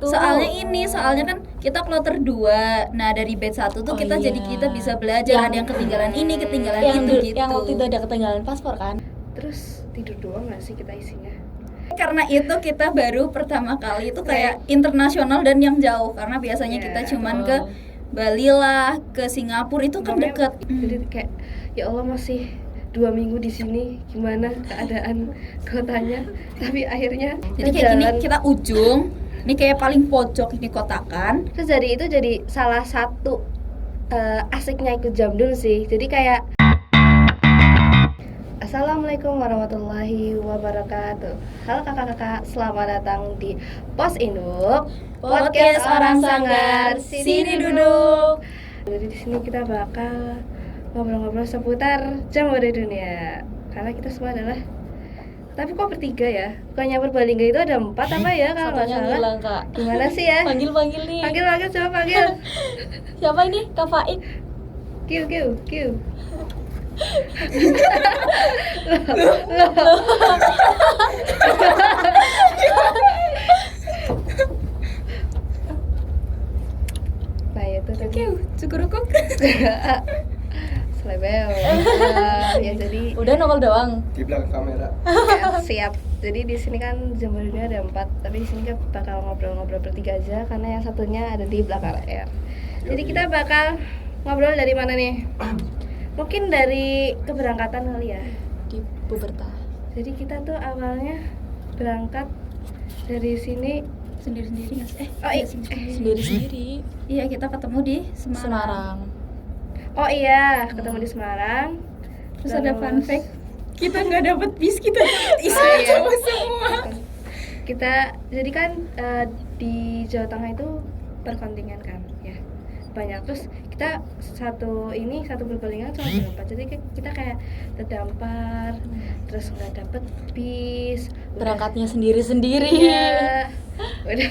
Soalnya kan kita kloter 2. Nah, dari batch 1 tuh kita iya. jadi kita bisa belajar, ada yang ketinggalan ini, ketinggalan itu gitu. Yang waktu itu ada ketinggalan paspor kan. Terus tidur doang gak sih kita isinya? Karena itu kita baru pertama kali itu kayak internasional dan yang jauh, karena biasanya kita cuman ke Bali lah, ke Singapura itu kan dekat. Jadi kayak ya Allah, masih 2 minggu di sini, gimana keadaan kotanya? Tapi akhirnya Jadi kayak gini, kita ujung, ini kayak paling pojok ini kotakan. Terus dari itu jadi salah satu asiknya ikut Jamdul sih. Jadi kayak Assalamualaikum warahmatullahi wabarakatuh. Halo kakak-kakak, selamat datang di Pos Induk, podcast orang sanggar. Sini duduk. Jadi di sini kita bakal ngobrol-ngobrol seputar Jamur dunia. Karena kita semua adalah, tapi kok bertiga ya? Bukannya Purbalingga itu ada 4 apa ya kalau nggak salah? Hilang, Kak. Gimana sih ya? Panggil nih. Panggil, coba panggil. Siapa ini? Kak Faik. Q. Nah itu tadi Cukurukuk. Selebel. Ya jadi Udah nongol doang. Di belakang kamera. siap. Jadi di sini kan Jamur dunia ada 4, tapi di sini kita bakal ngobrol-ngobrol bertiga aja karena yang satunya ada di belakang layar. Jadi kita bakal ngobrol dari mana nih? Mungkin dari keberangkatan kali ya. Di Puberta. Jadi kita tuh awalnya berangkat dari sini Sendiri-sendiri nggak sih? Sendiri-sendiri. Iya, kita ketemu di Semarang. Oh iya, ketemu di Semarang. Terus ada fun fact, kita nggak dapet bis, kita dapet isi Jawa semua. Kita jadi kan di Jawa Tengah itu perkontingen kan ya, banyak. Terus kita satu Purbalingga cuma berempat, jadi kita kayak terdampar, terus nggak dapet bis, Berangkatnya sendiri-sendiri. iya, udah.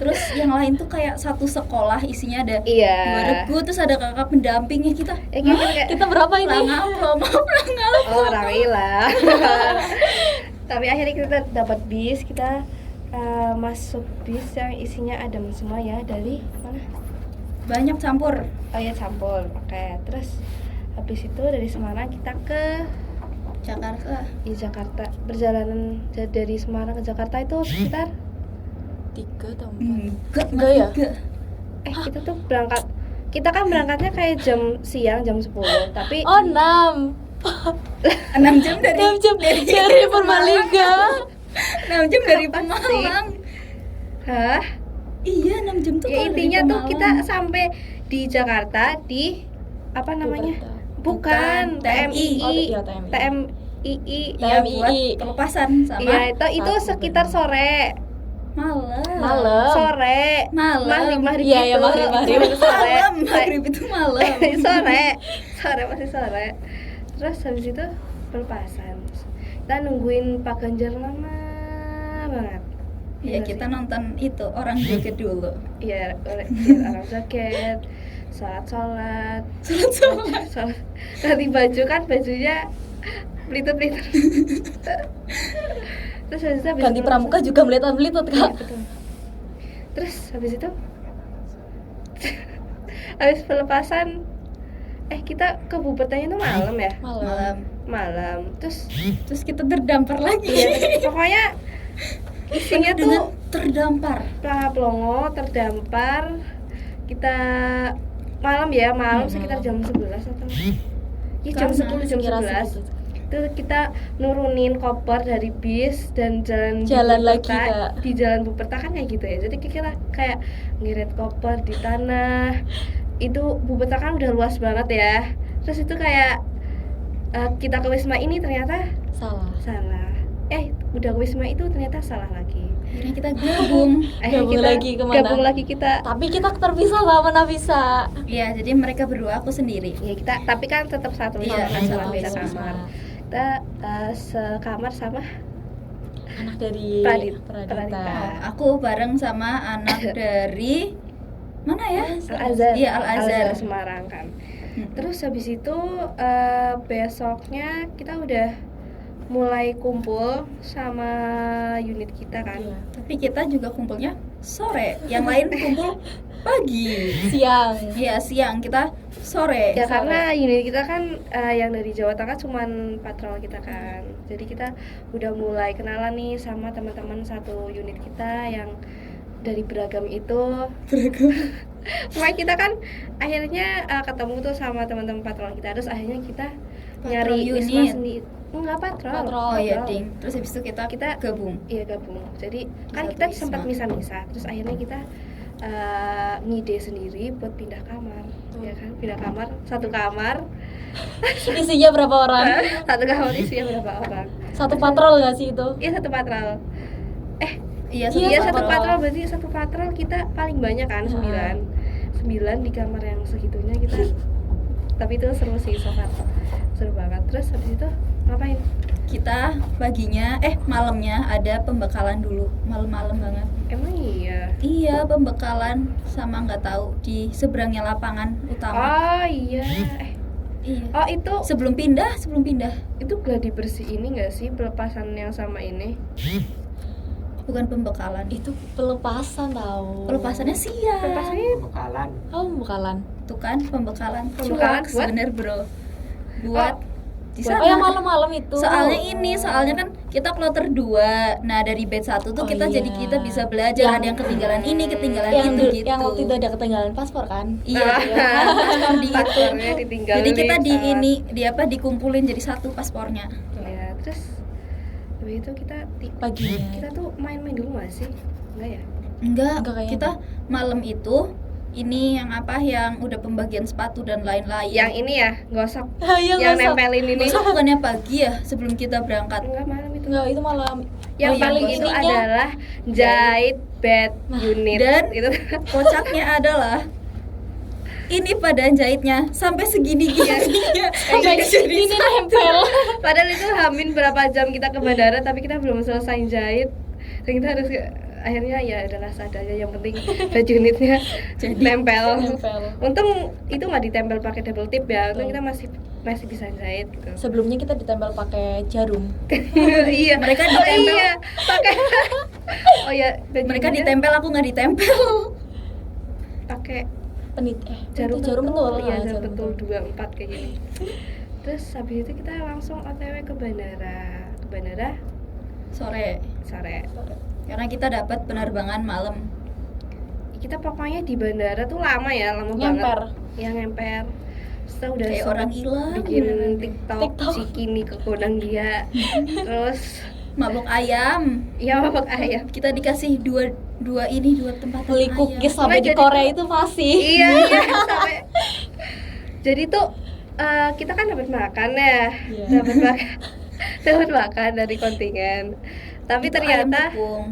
Terus yang lain tuh kayak satu sekolah isinya ada Iya. 2 regu, terus ada kakak pendampingnya kita. Kita berapa ini? Pelangap. Oh, rawilah. Tapi akhirnya kita dapat bis, kita masuk bis yang isinya adem semua ya, dari mana? Banyak campur. Oh ya, campur. Oke, terus habis itu dari Semarang kita ke Jakarta. Perjalanan dari Semarang ke Jakarta itu sekitar 3 atau 4? Enggak ya? kita tuh kita kan berangkatnya kayak jam siang, jam 10. Tapi 6 6 jam dari Purbalingga. 6 jam dari Pemalang. hah? Iya, 6 jam tuh. Ya kalau intinya dari tuh Pemalang. kita sampai di Jakarta di apa namanya? Bukan TMI. Oh, iya, TMII. Ya, TMII. buat pelepasan sama Iya, itu sekitar sore. malam. Sore. Malam. Maghrib Iya, gitu. maghrib. Sore. Maghrib itu malam. Sore masih sore. Terus habis itu pelepasan. Kita nungguin Pak Ganjar lama banget. Ya, kita nonton itu orang joget dulu. Iya, orang jaket, sholat. Ganti baju kan, bajunya pelitut. Terus habis itu Ganti pramuka juga melihat-melihat, Kak. Iya, betul. Terus habis itu habis pelepasan kita ke Bupertanya itu malam ya? Malam. Terus kita terdampar lagi. Iya, pokoknya isinya tuh terdampar. pelongo, terdampar. Kita malam sekitar jam 11 atau ya, jam 10, jam 11 itu kita nurunin koper dari bis dan jalan lagi, Kak. di Jalan Buperta kan kayak gitu ya. Jadi kita kayak ngirit koper di tanah. Itu Buperta kan udah luas banget ya. Terus itu kayak kita ke Wisma ini ternyata Salah. Udah ke Wisma itu ternyata salah lagi. Akhirnya kita gabung. Gabung lagi kita. Tapi kita terpisah sama Nafisa. Iya, jadi mereka berdua, aku sendiri. Ya kita, tapi kan tetap satu Iya, sama beda satu kamar. Kita sekamar sama anak dari Pradita. Aku bareng sama anak dari mana ya? Al-Azhar. Iya, Al-Azhar Semarang kan. Terus habis itu besoknya kita udah mulai kumpul sama unit kita kan. Iya. Tapi kita juga kumpulnya sore, yang lain kumpul pagi. Siang. Iya, siang, kita sore. Ya karena unit kita kan yang dari Jawa Tengah cuman patrol kita kan. Jadi kita udah mulai kenalan nih sama teman-teman satu unit kita yang dari beragam itu. Makanya kita kan akhirnya ketemu tuh sama teman-teman patrol kita. Terus akhirnya kita Patrol nyari unit. wisma sendiri. Enggak patrol. Oh iya, ding. Terus habis itu kita gabung. Iya gabung. Jadi kan Satu kita wisma. sempat misah-misah. Terus akhirnya kita ngide sendiri buat pindah kamar. Ya kan? Pindah kamar, satu kamar. Isinya berapa orang? Satu kamar isinya berapa orang? Satu patrol nggak sih itu? Iya satu patrol. Iya, Iya satu patrol. patrol berarti satu patrol kita paling banyak kan 9 di kamar yang segitunya kita. Tapi itu seru sih so far. Seru banget. Terus habis itu ngapain? Kita malamnya ada pembekalan dulu, malam-malam banget. Emang iya. Iya, pembekalan sama nggak tahu di seberangnya lapangan utama. Oh iya. Iya. Oh itu Sebelum pindah. itu gladi bersih ini nggak sih pelepasan yang sama ini? Bukan pembekalan. Itu pelepasan tahu. Pelepasannya siang. Pelepasannya Bekalan. Oh, bekalan. Tuh kan pembekalan. Pembekalan Cuaks, buat? bener bro. Buat di Oh, sana. yang malam-malam itu. Soalnya kan kita kloter 2. Nah, dari batch 1 tuh Oh, kita iya. jadi kita bisa belajar, ada yang ketinggalan ini, ketinggalan yang itu gitu. Yang waktu itu ada ketinggalan paspor kan? Iya, paspor di itu. paspornya ditinggalin. Jadi kita sama- dikumpulin jadi satu paspornya. Ya, terus habis itu kita Paginya. kita tuh main-main dulu nggak sih? Enggak ya? Enggak, Enggak kayaknya. kita malam itu ini yang udah pembagian sepatu dan lain-lain. Yang ini ya, gosok. Yang yang gosok. nempelin ini. Besok bukannya pagi ya sebelum kita berangkat? Enggak malam itu. Enggak, itu malam. Yang yang paling itu ininya. adalah jahit bed unit dan itu. Kocaknya adalah ini pada jahitnya sampai segini-gininya. Jadi ini nempel. Padahal itu hamin berapa jam kita ke bandara tapi kita belum selesai jahit. Dan kita harus akhirnya ya adalah seadanya, yang penting baju unitnya Jadi, nempel. Nempel. Untung itu nggak ditempel pakai double tip ya. Untung kita masih bisa jahit gitu. Sebelumnya kita ditempel pakai jarum. Iya. Mereka Oh ditempel. iya, pakai. Oh ya, Mereka ditempel, aku nggak ditempel. pakai Jarum betul. Iya, Ah, jarum betul 24 kayak gini. Terus habis itu kita langsung OTW ke bandara Sore, sore. karena kita dapat penerbangan malam. Kita pokoknya di bandara tuh lama Nyamper. banget. Yang ngemper. Kita udah Kayak sempet orang hilang. bikin beneran. TikTok si Kini ke kodang dia. Terus Mabok ayam. ya mabok ayam. Kita dikasih dua tempat Beli cookies sampai di Jadi- Korea itu masih. Iya, sampai. Jadi tuh kita kan dapat makan ya. Iya. Dapat makan dari kontingen. Tapi Itu ayam ternyata tepung.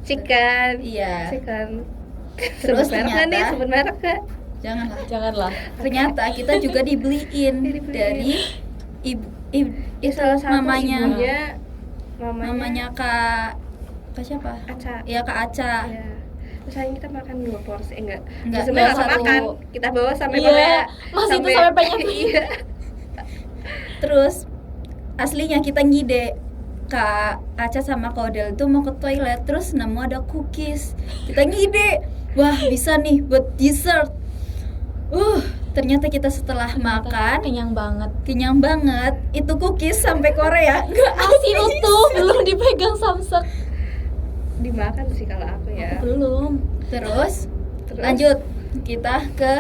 chicken. Iya. Chicken. Terus Sebut merek nggak nih? ternyata- Sebut merek nggak? Janganlah. Janganlah. Ternyata kita juga dibeliin Dibeliin. dari ibu Ya salah satu mamanya mamanya Kak siapa? Aca. Ya Kak Aca. Ya. Terus akhirnya kita makan 2 porsi, enggak. Enggak, Sebenarnya enggak, nggak satu. makan. Kita bawa sampai Iya, Korea. masih itu sampai pengen. Iya. Terus aslinya kita ngide Kak Aca sama Kodel tuh mau ke toilet, terus nemu ada cookies. Kita ngide, wah bisa nih buat dessert. Ternyata kita setelah makan Kenyang banget. itu cookies sampai Korea nggak Masih utuh, belum dipegang samsek. Dimakan sih kalau aku ya. Belum. Terus lanjut kita ke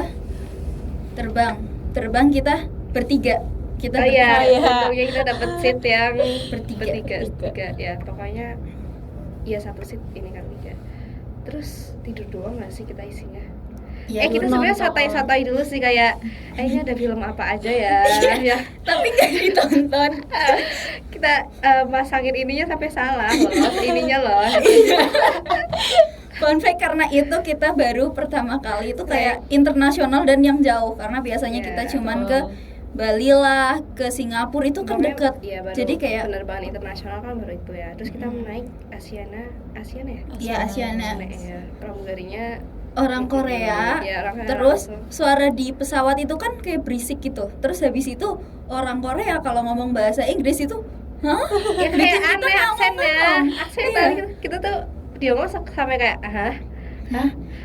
terbang kita bertiga. Kita Oh iya, Iya. untungnya kita dapat seat yang Bertiga. bertiga ya. Pokoknya ya satu seat ini kan 3. Terus tidur doang nggak sih kita isinya? Ya, Kita nonton. sebenarnya santai-santai dulu sih kayak ini ada film apa aja ya. Ya. tapi nggak ditonton. Kita masangin ininya sampai salah loh, ininya loh. Fun fact, karena itu kita baru pertama kali itu kayak internasional dan yang jauh, karena biasanya Iya. kita cuman ke Bali lah, ke Singapura itu kan Pokoknya, deket. iya, baru Jadi kayak penerbangan internasional kan baru itu ya. Terus kita naik Asiana ya? ya Asiana, Ya, pramugarinya orang Korea. Ya, orang Korea Terus langsung. suara di pesawat itu kan kayak berisik gitu. Terus habis itu orang Korea kalau ngomong bahasa Inggris itu, hah? ya kayak Bikin kita aneh nggak aksennya. ngomong. Aksen Iya. kita tuh dia ngomong sampai kayak hah.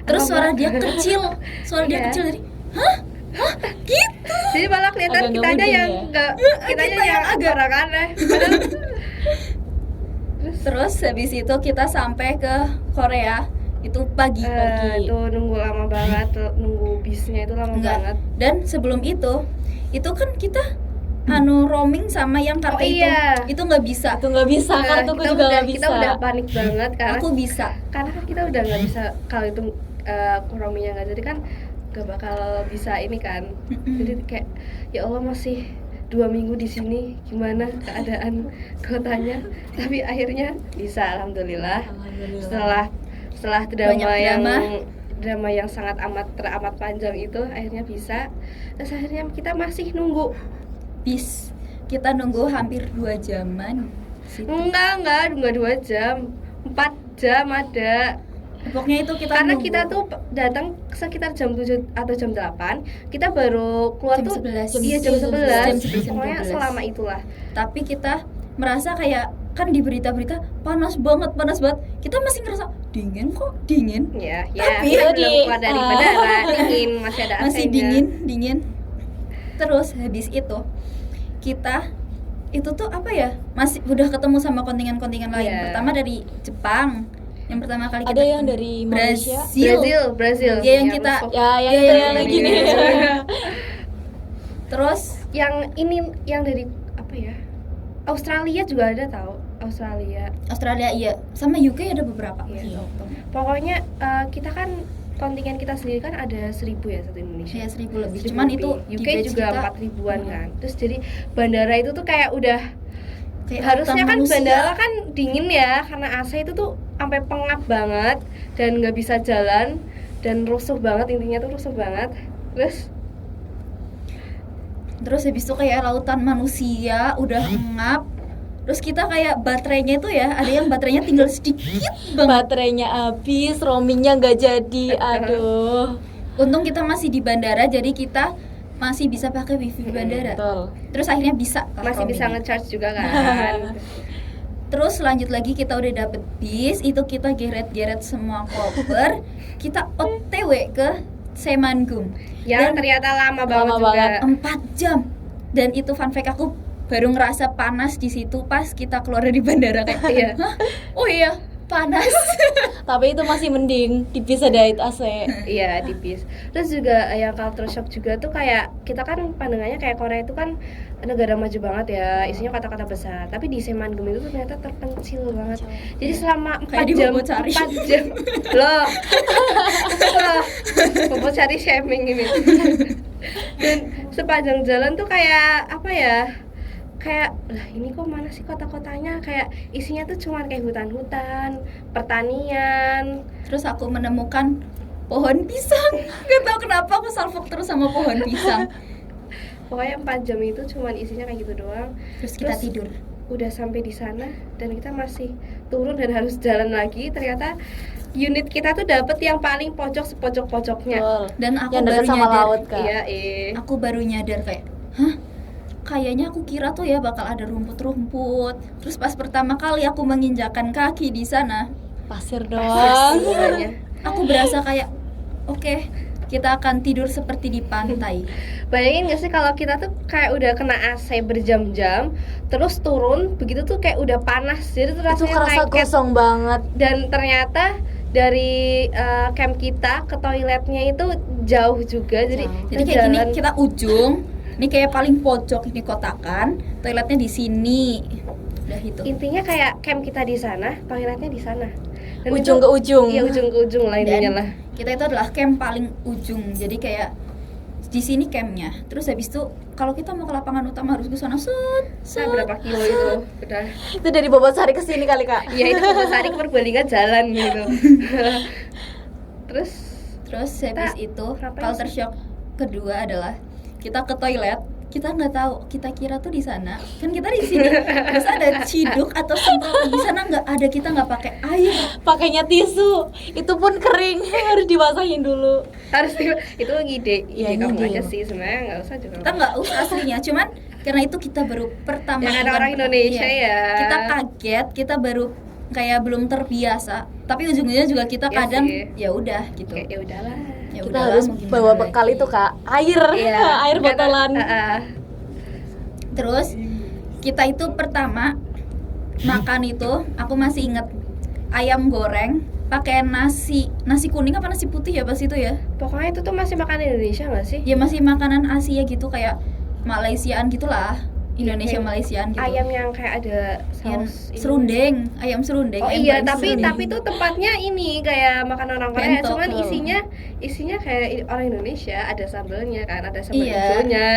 Terus Apa, suara Mbak? dia kecil, suara dia Iya. kecil dari hah gitu. Jadi malah kelihatan Agak kitanya ngebuding yang ya? enggak, kitanya Kita yang yang agak- orang aneh. Padahal Terus habis itu kita sampai ke Korea itu pagi. itu nunggu lama banget, nunggu bisnya itu lama Enggak. banget. Dan sebelum itu kan kita roaming sama yang kartu Oh, iya. itu nggak bisa. Itu nggak bisa, kartuku juga nggak bisa. Kita udah panik banget Aku bisa. karena kan kita udah nggak bisa kalau itu roamingnya nggak jadi kan nggak bakal bisa ini kan. Jadi kayak ya Allah masih 2 minggu di sini gimana keadaan kotanya, tapi akhirnya bisa alhamdulillah. Alhamdulillah. Setelah Banyak drama yang sangat teramat panjang itu akhirnya bisa. Terus akhirnya kita masih nunggu. Bis. Kita nunggu hampir 2 jaman. Situ. Enggak 2 jam, 4 jam ada. Pokoknya itu kita Karena nunggu. kita tuh datang sekitar jam 7 atau jam 8, kita baru keluar Jam tuh 11. Iya jam 11. Jam 11, jam Pokoknya 12. selama itulah. Tapi kita merasa kayak kan di berita-berita panas banget. Kita masih ngerasa dingin. Ya, Tapi kita di- belum keluar dari bandara, dingin, masih ada Masih AC-nya. dingin. Terus habis itu kita itu tuh apa ya? Masih udah ketemu sama kontingen-kontingen lain. Iya. Pertama dari Jepang. Yang pertama kali kita Ada yang ketemu. dari Malaysia. Brazil. Iya, yang kita rusuh. Ya, yang Iya, itu yang yang dari- gini. Terus yang ini yang dari apa ya? Australia juga ada tahu. Australia iya, sama UK ada beberapa. Iya. Iya. Pokoknya kita kan kontingen kita sendiri kan ada 1.000 ya satu Indonesia. Saya 1.000 lebih. 1.000 Cuman lebih. itu di UK batch juga kita 4.000-an kan. Terus jadi bandara itu tuh kayak udah kayak harusnya lautan kan manusia. bandara kan dingin ya karena AC itu tuh sampai pengap banget dan nggak bisa jalan dan rusuh banget, intinya tuh rusuh banget. Terus habis itu kayak lautan manusia udah ngap. Terus kita kayak baterainya itu ya, ada yang baterainya tinggal sedikit banget. Baterainya habis, roamingnya nggak jadi. Aduh. Untung kita masih di bandara, jadi kita masih bisa pakai wifi di bandara. Betul. Terus akhirnya bisa Masih bisa roaming. nge-charge juga kan. Terus lanjut lagi kita udah dapet bis, itu kita geret-geret semua koper. Kita OTW ke Semanggung. Yang Dan ternyata lama banget Lama juga. banget. 4 jam. Dan itu fun fact, aku baru ngerasa panas di situ pas kita keluar dari bandara kayak Iya. hah? Oh iya, panas. Tapi itu masih mending di bis ada AC. Iya di bis. Terus juga yang culture shock juga tuh kayak kita kan pandangannya kayak Korea itu kan negara maju banget ya, isinya kata-kata besar. Tapi di Semanggung itu ternyata terpencil banget. Jadi selama 4 Kayak di jam, Bobocari. 4 jam. Loh. Bobocari shaming ini. Dan sepanjang jalan tuh kayak apa ya? Kayak lah ini kok mana sih kota-kotanya, kayak isinya tuh cuman kayak hutan-hutan, pertanian. Terus aku menemukan pohon pisang. Gak tau kenapa aku salfok terus sama pohon pisang. Pokoknya 4 jam itu cuman isinya kayak gitu doang. Terus kita Terus tidur. Udah sampai di sana dan kita masih turun dan harus jalan lagi. Ternyata unit kita tuh dapet yang paling pojok sepojok-pojoknya. Betul. Dan aku Yang baru dekat sama nyadar. laut kan. Iya, Aku baru nyadar kayak, hah? Kayaknya aku kira tuh ya bakal ada rumput-rumput. Terus pas pertama kali aku menginjakan kaki di sana, Pasir Pasti doang. semuanya. aku berasa kayak, oke, kita akan tidur seperti di pantai. Bayangin gak sih kalau kita tuh kayak udah kena AC berjam-jam, terus turun, begitu tuh kayak udah panas, jadi tuh Itu rasanya kerasa lengket. gosong banget. Dan ternyata dari camp kita ke toiletnya itu jauh juga, jadi Jauh. Jadi kayak gini, kita ujung, ini kayak paling pojok ini kotakan, toiletnya di sini. Udah itu. intinya kayak camp kita di sana, toiletnya di sana. Dan Ujung itu- ke ujung. Iya ujung ke ujung lah intinya lah. Kita itu adalah camp paling ujung. Jadi kayak di sini campnya. Terus habis itu kalau kita mau ke lapangan utama harus ke sana Nah, berapa kilo itu? Udah. Itu dari Bobocari ke sini kali, Kak. Iya itu sehari ke Purbalingga jalan gitu. Terus Terus habis Kita itu ngapain culture shock kedua adalah kita ke toilet, kita nggak tahu, kita kira tuh di sana kan kita di sini terus ada ciduk atau semprotan, di sana nggak ada, kita nggak pakai air. Pakainya tisu. Itu pun kering. Harus dibasahin dulu. harus itu ide Iya, kamu ngide. aja sih sebenarnya nggak usah juga. Kita nggak usah aslinya, cuman karena itu kita baru pertama Yang ada bukan orang per- Indonesia iya. ya. Kita kaget, kita baru kayak belum terbiasa, tapi ujung-ujungnya juga kita Iya kadang sih. ya udah gitu. Kayak ya udahlah. Ya Kita udahlah, harus mau gimana bawa lagi. bekal itu Kak, air, Iya. air botolan. Terus kita itu pertama makan itu aku masih inget ayam goreng pakai nasi kuning apa nasi putih ya pas itu ya. Pokoknya itu tuh masih makan Indonesia nggak sih? Ya masih makanan Asia gitu kayak Malaysiaan gitulah. Indonesia Kayak Malaysiaan gitu. Ayam yang kayak ada Yang saus ini. serundeng, ayam serundeng. Oh ayam iya, goreng tapi serundeng. itu tempatnya ini kayak makan orang Korea, Bento. cuman isinya kayak orang Indonesia, ada sambelnya kan, ada sambal Iya. hijaunya.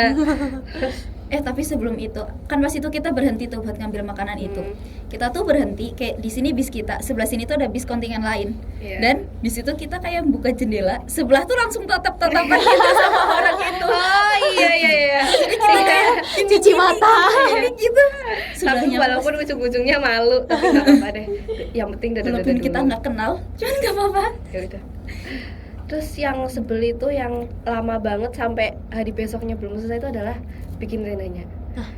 Tapi sebelum itu kan pas itu kita berhenti tuh buat ngambil makanan itu. Hmm. Kita tuh berhenti kayak di sini bis kita, sebelah sini tuh ada bis kontingen lain. Iya. Dan di situ kita kayak buka jendela, sebelah tuh langsung tatap-tatapan gitu sama orang itu. Oh iya. Cuci mata. Ini gitu. Tapi Sebelahnya walaupun ujung-ujungnya malu, tapi nggak apa-apa deh. Yang penting walaupun kita nggak kenal, cuman nggak apa-apa. Ya udah. Terus yang sebel itu yang lama banget sampai hari besoknya belum selesai itu adalah bikin tendanya.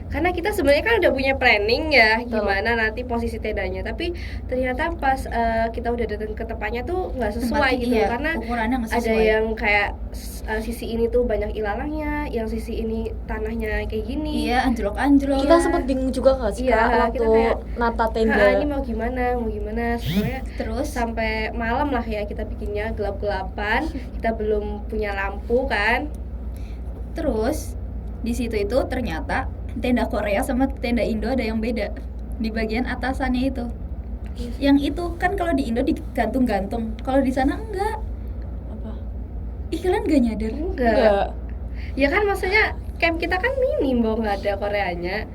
Karena kita sebenarnya kan udah punya planning ya gimana nanti posisi tendanya, tapi ternyata pas kita udah datang ke tempatnya tuh nggak sesuai Tempat- gitu iya, karena ukurannya nggak ada sesuai. yang kayak sisi ini tuh banyak ilalangnya, yang sisi ini tanahnya kayak gini. Iya, anjlok-anjlok. Kita sempat bingung juga nggak sih Iya, Kak kita waktu kayak, nata "Ah, tenda. ini mau gimana sebenarnya Terus sampai malam lah ya kita bikinnya gelap-gelapan, kita belum punya lampu kan. Terus di situ itu ternyata tenda Korea sama tenda Indo ada yang beda di bagian atasannya itu. Yang itu kan kalau di Indo digantung-gantung, kalau di sana enggak. Apa? Ih, kalian gak nyadar? Enggak. Ya kan maksudnya camp kita kan minim, Mbok, nggak ada Koreanya.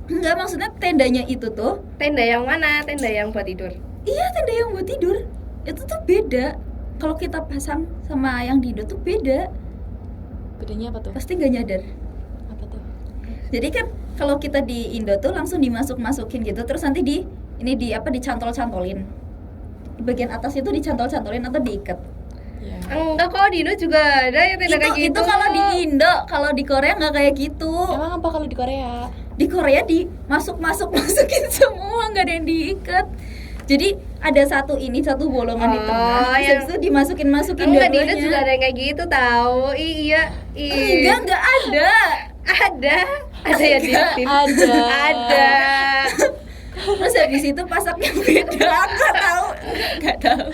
Enggak, maksudnya tendanya itu tuh, Tenda yang mana? Tenda yang buat tidur. iya tenda yang buat tidur. Itu tuh beda. Kalau kita pasang sama yang di Indo tuh beda. Bedanya apa tuh? Pasti gak nyadar. Apa tuh? Jadi kan kalau kita di Indo tuh langsung dimasuk-masukin gitu, terus nanti dicantol-cantolin. Di bagian atasnya tuh dicantol-cantolin atau diikat. Ya. Enggak, kok di Indo juga ada ya tenda kayak gitu. Itu kalau di Indo, kalau di Korea nggak kayak gitu. Emang apa kalau di Korea? Di Korea masukin semua, nggak ada yang diikat. Jadi ada satu bolongan di tengah, Oh, terus yang- habis itu dimasukin Enggak, di dua-duanya. Indo juga ada yang kayak gitu tahu. Iya. Enggak ada. Ada ya di Enggak. tim. Ada. Terus habis itu pasaknya beda. Nggak tahu.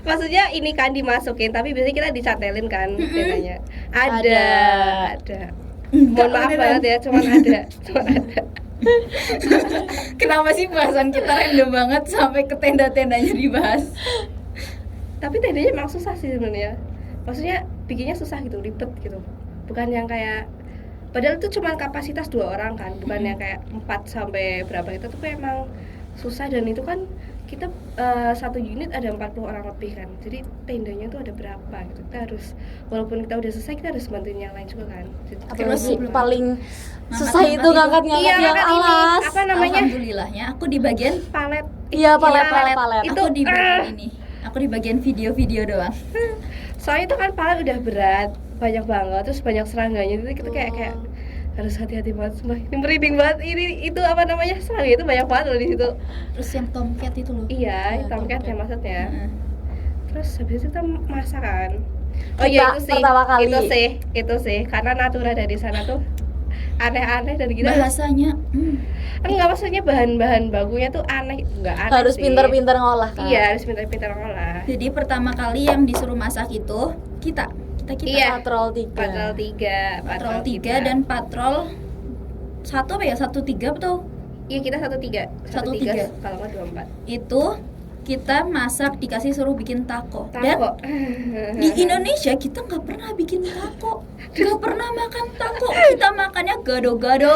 Maksudnya ini kan dimasukin, tapi biasanya kita dicatelin kan tendanya. Ada. Ada. Enggak, Mohon maaf beneran. banget ya, cuman ada. Kenapa sih bahasan kita random banget sampai ke tenda-tendanya dibahas? Tapi tendanya emang susah sih sebenarnya. Maksudnya bikinnya susah gitu, ribet gitu. Bukan yang kayak padahal itu cuma kapasitas 2 orang kan, bukan yang kayak 4 sampai berapa itu tuh kayak emang susah. Dan itu kan kita satu unit ada 40 orang lebih kan. Jadi tendanya tuh ada berapa gitu. Kita harus walaupun kita udah selesai kita harus bantuin yang lain juga kan. Jadi, Terus sebelum- paling Ngangkat- susah itu ngangkat ngangkat-ngangkat Iya, yang ngangkat ini. alas. Apa namanya? Alhamdulillahnya aku di bagian palet. Iya, palet. Itu aku di bagian ini. Aku di bagian video-video doang. soalnya itu kan palet udah berat, banyak banget, terus banyak serangganya. Jadi kita kayak harus hati-hati banget. Sumpah, ini merinding banget. Ini itu apa namanya? Serangga itu banyak banget loh di situ. Terus yang tomcat itu loh. Iya, Iya, tomcat ya tomcat. maksudnya. Heeh. Terus habis itu kita masak kan. Oh Kita iya itu sih. pertama kali. Itu sih. Karena natura dari sana tuh aneh-aneh dan kita Bahasanya enggak, maksudnya bahan-bahan bakunya tuh aneh, enggak aneh Harus sih. pintar-pintar ngolah kan. Iya, harus pintar-pintar ngolah. Jadi pertama kali yang disuruh masak itu kita Iya. Patrol 3. Patrol 3, patrol 3 dan patrol 1 apa ya? 1-3 betul. iya kita 1-3. 1-3. Kalau nggak 2-4. Itu kita masak dikasih suruh bikin taco. Dan Taco. di Indonesia kita nggak pernah bikin taco, nggak pernah makan taco. Kita makannya gado-gado,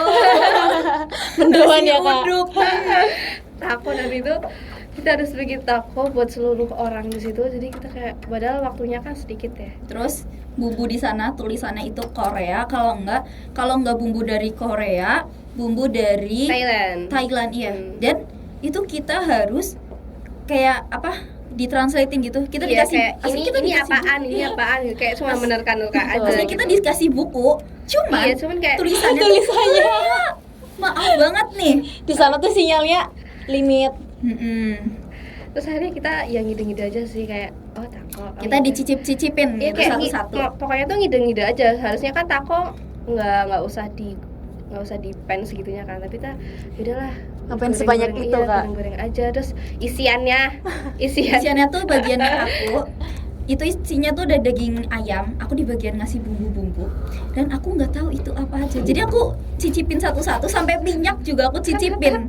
Mendoan nasi ya Kak. uduk. Taco, dan itu kita harus bikin taco buat seluruh orang di situ. Jadi kita kayak padahal waktunya kan sedikit ya. Terus bumbu di sana tulisannya itu Korea, kalau nggak bumbu dari Korea, bumbu dari Thailand. iya. Hmm. Dan itu kita harus kayak apa? Ditranslating gitu. Kita Iya, dikasih kayak asli ini kita dikasih apaan, buku. ini apaan, kayak cuma menerkan luka aja. Asli gitu. kita dikasih buku, cuman Iya, cuman kayak tulisannya Tulisannya. Korea. Maaf banget nih. Di sana tuh sinyalnya limit. Terus akhirnya kita ya ngide-ngide aja sih, kayak tako. Kita dicicip-cicipin Iya, gitu kayak satu-satu. pokoknya tuh ngide-ngide aja. Seharusnya kan tako nggak usah di pen segitunya kan, tapi kita udahlah Ngapain sebanyak itu, Kak? goreng aja. Terus isiannya Tuh bagiannya aku itu isinya tuh ada daging ayam, aku di bagian ngasih bumbu-bumbu dan aku nggak tahu itu apa aja, jadi aku cicipin satu-satu sampai minyak juga aku cicipin.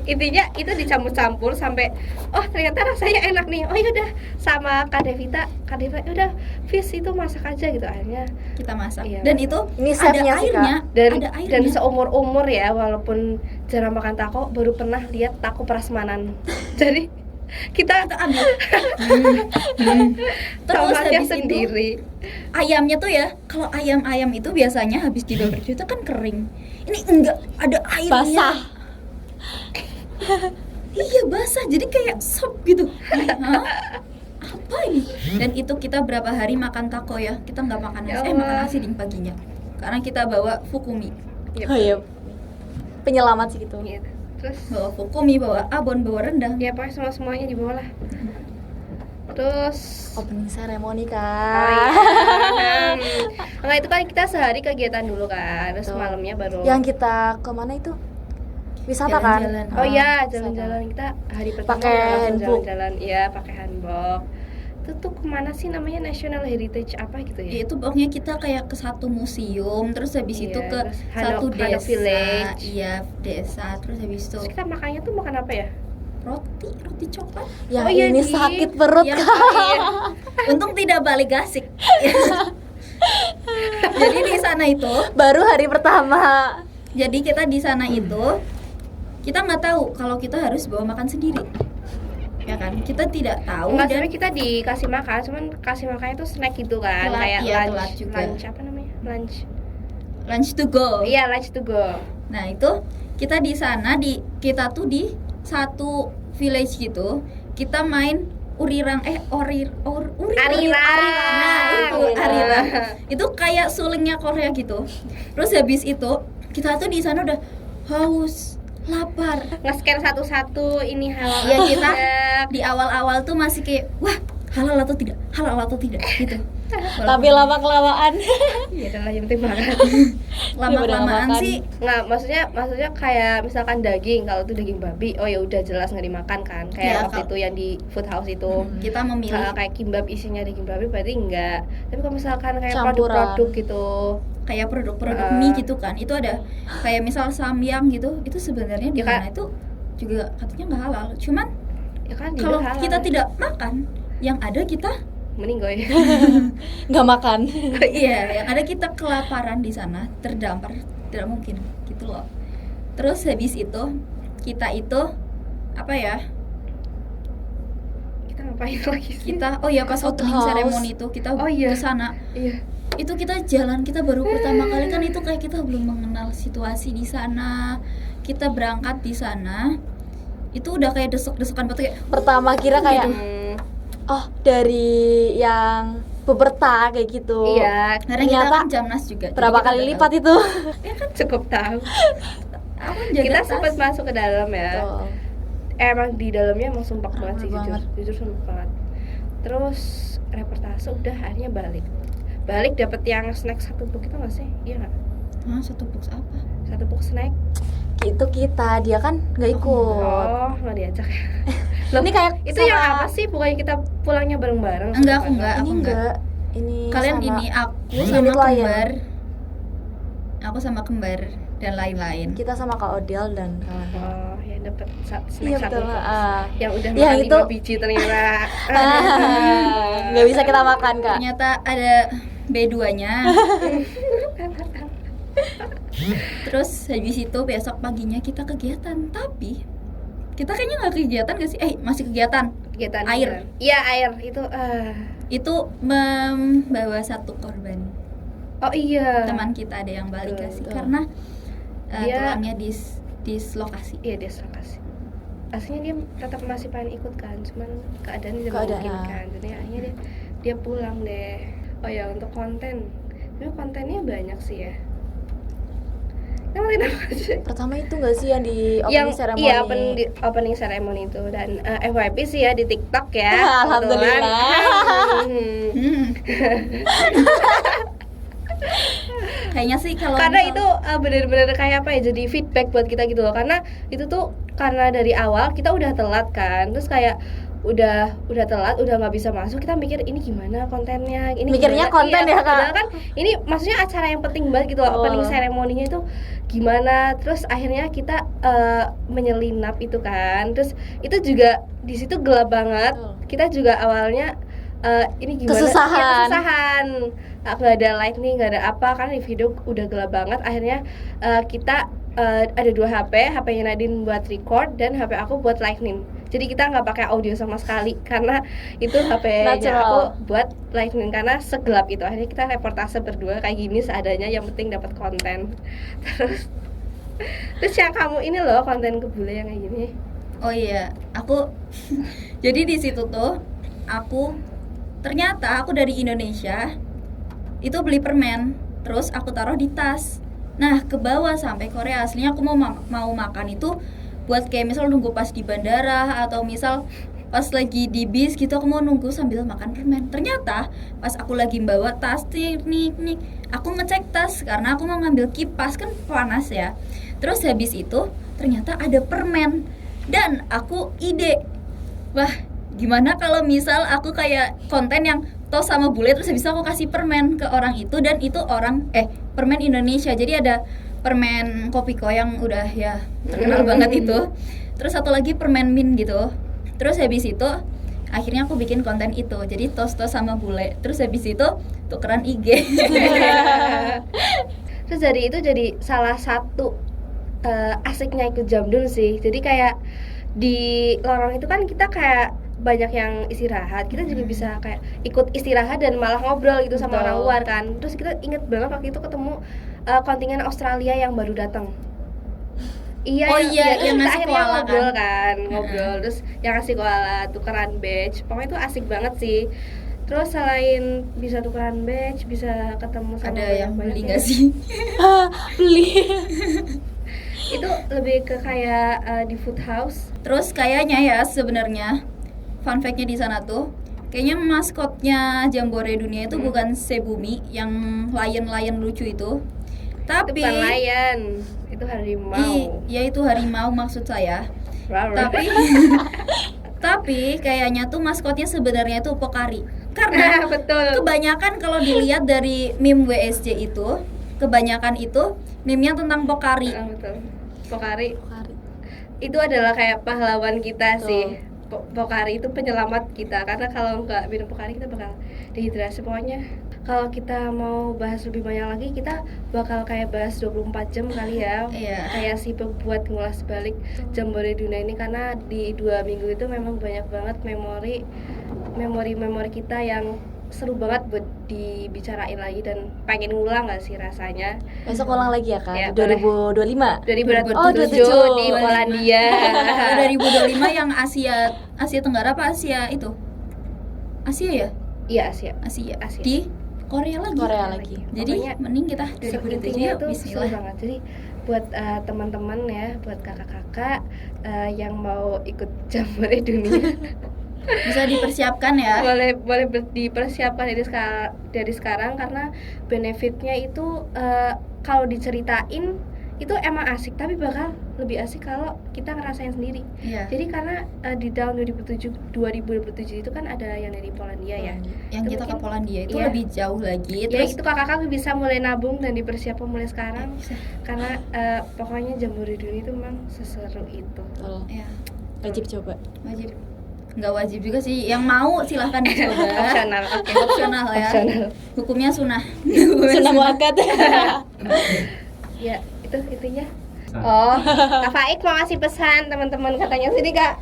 intinya itu dicampur-campur sampai ternyata rasanya enak nih. Yaudah, sama Kak Devita udah fish itu masak aja gitu, akhirnya Kita masak. Iya, Dan masak. itu Ini ada chefnya sih, airnya, dan ada airnya. dan seumur-umur ya, walaupun jarang makan tako, baru pernah lihat tako prasmanan. Jadi kita ambil. Terus tomatnya habis sendiri. itu ayamnya tuh ya, kalau ayam itu biasanya habis di barbecue itu kan kering. Ini enggak, ada airnya. Basah. Iya basah, jadi kayak sop gitu. Hah? Apa ini? Dan itu kita berapa hari makan taco ya? Kita nggak makan Ya nasi, Allah. makan nasi ding paginya. Karena kita bawa fukumi, Oh iya. Penyelamat sih gitu. Gitu. Terus bawa fukumi, bawa abon, bawa rendang. ya pokoknya semuanya dibawa lah. Terus Opening ceremony, oh Kak. iya. Nah itu kan kita sehari kegiatan dulu kan, terus Betul. malamnya baru. Yang kita kemana itu? Wisata kan? Jalan-jalan. Oh iya, wisata. jalan-jalan kita hari pertama Pakai langsung handbook. jalan-jalan, iya pakai handbook. Itu tuh kemana sih namanya, National Heritage apa gitu ya? Itu pokoknya kita kayak ke satu museum, terus habis Iya, itu ke terus satu Hanok desa, Village. iya desa, terus habis itu Terus kita makannya tuh makan apa ya? roti coklat. Yang Oh iya, ini Di. sakit perut, Yang- Kak. Iya. Untung tidak balik gasik. Jadi di sana itu, Baru hari pertama. jadi kita di sana itu kita nggak tahu kalau kita harus bawa makan sendiri, ya kan? Kita tidak tahu Enggak, dan sebenarnya kita dikasih makan, cuman kasih makannya tuh snack gitu kan, Telat, kayak iya, lunch, telat juga. lunch apa namanya? lunch to go. Iya, lunch to go. Nah itu kita di sana kita tuh di satu village gitu, kita main urirang Arirang. Nah itu arirang itu kayak sulingnya Korea gitu. Terus habis itu kita tuh di sana udah haus, lapar. Nge-scan satu-satu ini halal. Ya kita tidak. di awal-awal tuh masih kayak wah halal atau tidak gitu. Tapi lama-kelamaan. Iya, adalah yang penting makan. Lama-kelamaan makan. sih Nggak, maksudnya kayak misalkan daging, kalau itu daging babi, oh ya udah jelas nggak dimakan kan. Kayak Iya, waktu itu yang di food house itu. kita memilih Kayak kimbab isinya daging babi berarti enggak. Tapi kalau misalkan kayak Campuran. produk-produk gitu, kayak produk-produk Ah. mie gitu kan, itu ada kayak misal samyang gitu, itu sebenarnya di Ya, Kak. sana itu juga katanya nggak halal. Cuman ya kan kalau halal. kita tidak makan, yang ada kita meninggoy. Nggak makan. iya, yang ada kita kelaparan di sana, terdampar, tidak mungkin gitu loh. Terus habis itu kita itu apa ya? Kita ngapain lagi sih? Kita oh ya pas Food opening house. ceremony itu kita Oh, iya. ke sana. Iya. Itu kita jalan, kita baru pertama kali kan, itu kayak kita belum mengenal situasi di sana. Kita berangkat di sana itu udah kayak desek-desekan batu kayak Pertama kira kayak Hmm, dari yang beberta kayak gitu. iya, karena kita Ternyata kan jamnas juga. jadi Berapa kita kali udah lipat tahu. itu? ya kan cukup tahu. Aku jaga Kita tas. sempat masuk ke dalam ya. Betul. Emang di dalamnya emang sumpah banget sih, Ramai banget. jujur sumpah banget. Terus reportase udah akhirnya balik dapat yang snack satu box itu nggak sih? Iya nggak? Hah, satu box apa? Satu box snack. Itu kita, dia kan nggak ikut. Oh, nggak diajak. Ini kayak Itu sama- yang apa sih? Bukannya kita pulangnya bareng-bareng? Enggak, sama aku enggak. Ini enggak. Ini Kalian sama ini aku unit sama lain. kembar. Aku sama kembar dan lain-lain. Kita sama Kak Odel dan kawan. Oh, ya dapat snack Iya satu betul. box. ah. Yang udah Yang makan itu 5 biji ternyata. Nggak bisa kita makan, Kak. Ternyata ada B2-nya. Terus habis itu besok paginya kita kegiatan, tapi kita kayaknya nggak kegiatan gak sih? Masih kegiatan. Kegiatan Air. Iya, air itu Itu membawa satu korban. oh iya. Teman kita ada yang balik Betul, kasih betul. karena Dia- tulangnya dislokasi. Iya, dia kasih. Aslinya dia tetap masih pengen ikut kan, cuman keadaannya tidak Keadaan, memungkinkan. Jadi akhirnya dia pulang deh. Oh ya, untuk konten. Tapi kontennya banyak sih ya. Namatin apa sih? Pertama itu nggak sih yang di Yang opening ceremony? iya opening ceremony itu dan FYP sih ya di TikTok ya. Alhamdulillah. Kebetulan. Kayaknya sih kalau Karena misal- itu bener-bener kayak apa ya, jadi feedback buat kita gitu loh. Karena itu tuh karena dari awal kita udah telat kan, terus kayak udah telat, udah nggak bisa masuk, kita mikir ini gimana kontennya, ini Mikirnya gimana? konten Iya, ya, Kak? padahal kan ini maksudnya acara yang penting banget gitu loh, Oh. opening ceremony-nya itu gimana. Terus akhirnya kita menyelinap itu kan, terus itu juga di situ gelap banget. Betul. Kita juga awalnya ini gimana? Kesusahan. Ya, kesusahan. Nggak ada lightning, nggak ada apa, kan di video udah gelap banget. Akhirnya kita ada 2 HP-nya Nadine buat record dan HP aku buat lightning. Jadi kita nggak pakai audio sama sekali karena itu HP-nya Natural. aku buat lightning karena segelap itu. Akhirnya kita reportase berdua kayak gini seadanya, yang penting dapat konten. Terus yang kamu ini loh, konten kebule yang kayak gini. Oh iya, aku jadi di situ tuh ternyata aku dari Indonesia itu beli permen, terus aku taruh di tas. Nah, ke bawah sampai Korea. Aslinya aku mau makan itu buat kayak misal nunggu pas di bandara atau misal pas lagi di bis gitu, aku mau nunggu sambil makan permen. Ternyata pas aku lagi bawa tas nih, aku ngecek tas karena aku mau ngambil kipas, kan panas ya. Terus habis itu ternyata ada permen dan aku ide, wah gimana kalau misal aku kayak konten yang tos sama bule, terus habis itu aku kasih permen ke orang itu, dan itu permen Indonesia. Jadi ada permen Kopiko yang udah ya terkenal banget itu, terus satu lagi permen mint gitu. Terus habis itu akhirnya aku bikin konten itu, jadi tos sama bule, terus habis itu tukeran IG. Terus dari itu jadi salah satu asiknya ikut Jamdul sih. Jadi kayak di lorong itu kan kita kayak banyak yang istirahat, kita juga bisa kayak ikut istirahat dan malah ngobrol gitu sama Betul. orang luar kan. Terus kita inget banget waktu itu ketemu kontingen Australia yang baru datang. Iya, Oh iya, yang kita ngasih akhirnya koala ngobrol kan? kan, ngobrol. Terus yang ngasih koala, tukeran badge. Pokoknya itu asik banget sih. Terus selain bisa tukeran badge, bisa ketemu sama Ada yang banyak-banyak beli yang- nggak sih? Beli. Itu lebih ke kayak di food house. Terus kayaknya ya sebenarnya fun fact-nya di sana tuh, kayaknya maskotnya Jambore Dunia itu bukan Sebumi yang lion lucu itu, Itu tapi bukan lion, itu harimau. ya itu harimau maksud saya. Rar. Tapi tapi kayaknya tuh maskotnya sebenarnya itu Pokari. Karena betul. kebanyakan kalau dilihat dari meme WSJ itu, kebanyakan itu meme-nya tentang Pokari. Betul. Pokari itu adalah kayak pahlawan kita Betul. sih. Pokari itu penyelamat kita, karena kalau nggak minum Pokari kita bakal dehidrasi. Pokoknya kalau kita mau bahas lebih banyak lagi, kita bakal kayak bahas 24 jam kali ya. Iya. Kayak sih buat ngulas balik Jambore Dunia ini, karena di 2 minggu itu memang banyak banget memori kita yang seru banget buat dibicarain lagi dan pengen ngulang nggak sih rasanya. Besok ulang lagi ya, Kak? Ya, Di 2025. 2027 Oh, 27. di Polandia. 2025 yang Asia Tenggara apa Asia itu? Asia ya? Iya, Asia. Asia. Di Korea lagi. Korea lagi. Jadi Pokoknya mending kita 2027 intinya yuk, tuh seru bismillah. banget. Jadi buat teman-teman ya, buat kakak-kakak yang mau ikut Jambore Dunia, Bisa dipersiapkan ya. boleh dipersiapkan dari sekarang karena benefitnya itu kalau diceritain itu emang asik, tapi bakal lebih asik kalau kita ngerasain sendiri. Iya. Jadi karena di tahun 2027 itu kan ada yang dari Polandia ya. Yang Itu kita ke mungkin- Polandia itu iya. lebih jauh lagi. Ya Terus itu kakak bisa mulai nabung dan dipersiapkan mulai sekarang, bisa. karena pokoknya Jambore Dunia itu memang seseru itu. Betul. Ya, Wajib coba. wajib. Nggak wajib juga sih. Yang mau silahkan dicoba. Opsional, oke. Opsional ya. Opsional. Hukumnya sunnah. Sudah muakat. Ya itu intinya. Oh, Kak Faik mau ngasih pesan teman-teman, katanya sini Kak.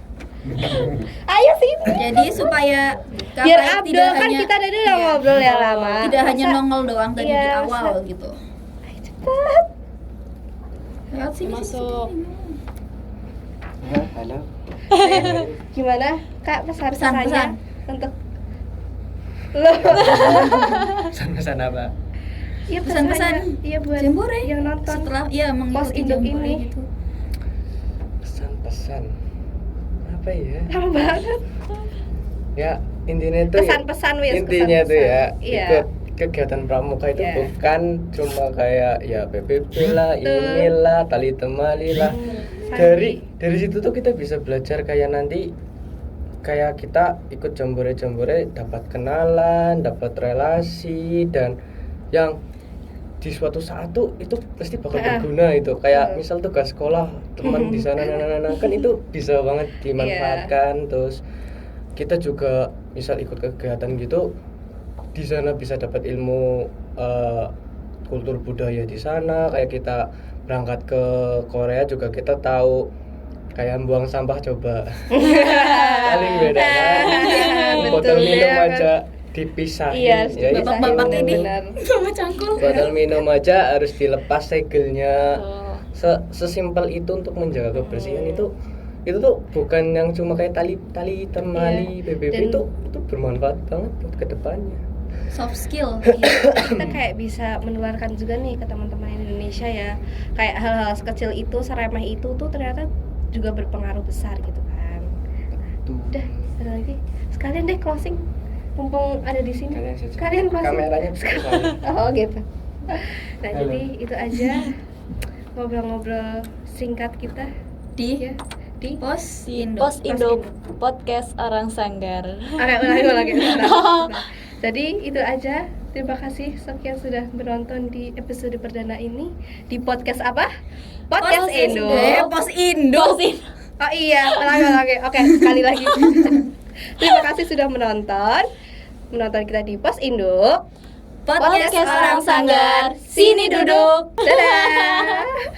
Ayo sini. Jadi supaya Kak Biar Faik Abdul kan kita tadi udah ngobrol ya lama. tidak hanya Masa- nongol doang tadi Iya, di awal masa- gitu. Ayo cepet. Lewat sini. Masuk. Halo. Gimana Kak pesan-pesannya Pesan. untuk lo? Sama-sama, Pak. Iya, pesan-pesan iya buat Jambore yang nonton setelah ya Pos mengikuti Induk Jambore ini. gitu. Pesan-pesan apa ya? Lama banget. Ya intinya itu Pesan-pesan, Wis, intinya tuh ya pesan-pesan. Iya. ikut kegiatan pramuka itu Iya. bukan cuma kayak ya PPP lah, Betul. inilah, tali temali lah. Sandi. Dari situ tuh kita bisa belajar kayak nanti kayak kita ikut jambore-jambore dapat kenalan, dapat relasi dan yang di suatu saat tuh itu pasti bakal berguna itu kayak Betul. misal tugas sekolah teman di sana kan itu bisa banget dimanfaatkan. Terus kita juga misal ikut kegiatan gitu di sana bisa dapat ilmu kultur budaya di sana. Kayak kita berangkat ke Korea juga kita tahu kayak buang sampah coba paling beda kan. Botol Betul, minum iya kan. aja dipisahin. Iya, Ya, itu Bapak-bapak ini benar. sama cangkul. botol minum aja harus dilepas segelnya. Betul. Sesimpel itu untuk menjaga kebersihan itu tuh bukan yang cuma kayak tali temali Iya. BBB Dan- itu bermanfaat banget buat kedepannya. Soft skill. Kita kayak bisa menularkan juga nih ke teman-teman Indonesia ya, kayak hal-hal sekecil itu, seremeh itu tuh ternyata juga berpengaruh besar gitu kan. Udah, ada lagi sekalian deh closing mumpung ada di sini. Kalian closing. Kameranya besar. Oh gitu. Nah Halo. jadi itu aja ngobrol-ngobrol singkat kita Di ya di Pos Di Induk. Pos Induk Podcast Orang Sanggar. ulangi. Nah, jadi itu aja. Terima kasih sekian sudah menonton di episode perdana ini di podcast apa? Podcast Indo. Pos Induk. Oh iya, ulangi. Oke, sekali lagi. Terima kasih sudah menonton kita di Pos Induk. Podcast Orang Sanggar. Sini duduk. Dadah.